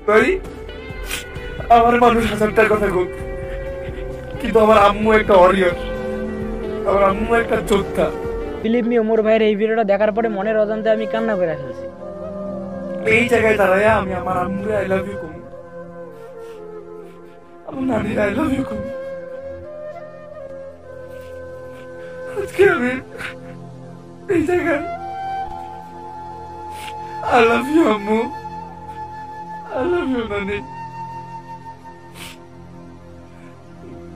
ভাই আমার মানুষ হাজারটার কথা হোক, কিন্তু আমার আম্মু একটা অরিয়র, আমার আম্মু একটা যোদ্ধা। বিলিভ মি, ওমর ভাইয়ের এই ভিডিওটা দেখার পরে মনের অজান্তে আমি কান্না করে ফেলছি। এই জায়গায় দাঁড়ায় আমি আমার আম্মুরে আই লাভ ইউ কম, আমার নানির আই লাভ ইউ কম। আজকে আমি এই জায়গায় আই লাভ ইউ আম্মু, আই লাভ ইউ নানি।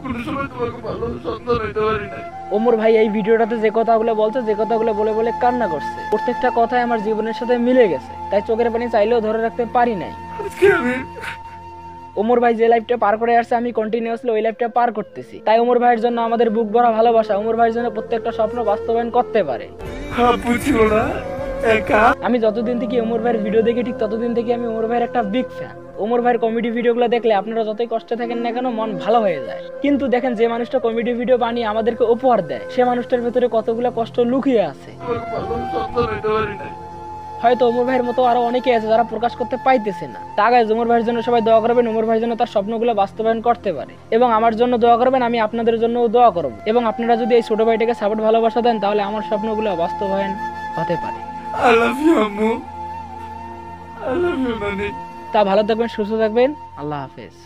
কোন সময় তোমাকে ভালো সন্তান হইতে পারি নাই। ওমর ভাই এই ভিডিওটাতে যে কথাগুলো বলছে, যে কথাগুলো বলে বলে কান্না করছে, প্রত্যেকটা কথাই আমার জীবনের সাথে মিলে গেছে, তাই চোখের পানি চাইলেও ধরে রাখতে পারি নাই। আজকে আমি ওমর ভাই যে লাইফটা পার করে আসছে আমি কন্টিনিউয়াসলি ওই লাইফটা পার করতেছি। তাই ওমর ভাইয়ের জন্য আমাদের বুক ভরা ভালোবাসা, ওমর ভাইয়ের জন্য প্রত্যেকটা স্বপ্ন বাস্তবায়ন করতে পারে। বুঝছিল না একা। আমি যতদিন থেকে ওমর ভাইয়ের ভিডিও দেখি ঠিক ততদিন থেকে আমি ওমর ভাইয়ের একটা বিগ ফ্যান। ওমর ভাইয়ের কমেডি ভিডিওগুলো দেখলে আপনারা যতই কষ্টে থাকেন না কেন মন ভালো হয়ে যায়। কিন্তু দেখেন যে মানুষটা কমেডি ভিডিও বানিয়ে আমাদেরকে উপহার দেয়, সে মানুষটার ভেতরে কতগুলো কষ্ট লুকিয়ে আছে। হয়তো ওমর ভাইয়ের মতো আরো অনেকে আছে যারা প্রকাশ করতে পাইতেছে না। তা গাইস, ওমর ভাইয়ের জন্য সবাই দোয়া করবেন, ওমর ভাইয়ের জন্য তার স্বপ্নগুলো বাস্তবায়ন করতে পারে। এবং আমার জন্য দোয়া করবেন, আমি আপনাদের জন্য দোয়া করব। এবং আপনারা যদি এই ছোট ভাইটাকে সাপোর্ট ভালোবাসা দেন তাহলে আমার স্বপ্নগুলো বাস্তবায়ন হতে পারে। I love you আম্মু, I love you নানি। তা ভালো থাকবেন, সুস্থ থাকবেন, আল্লাহ হাফেজ।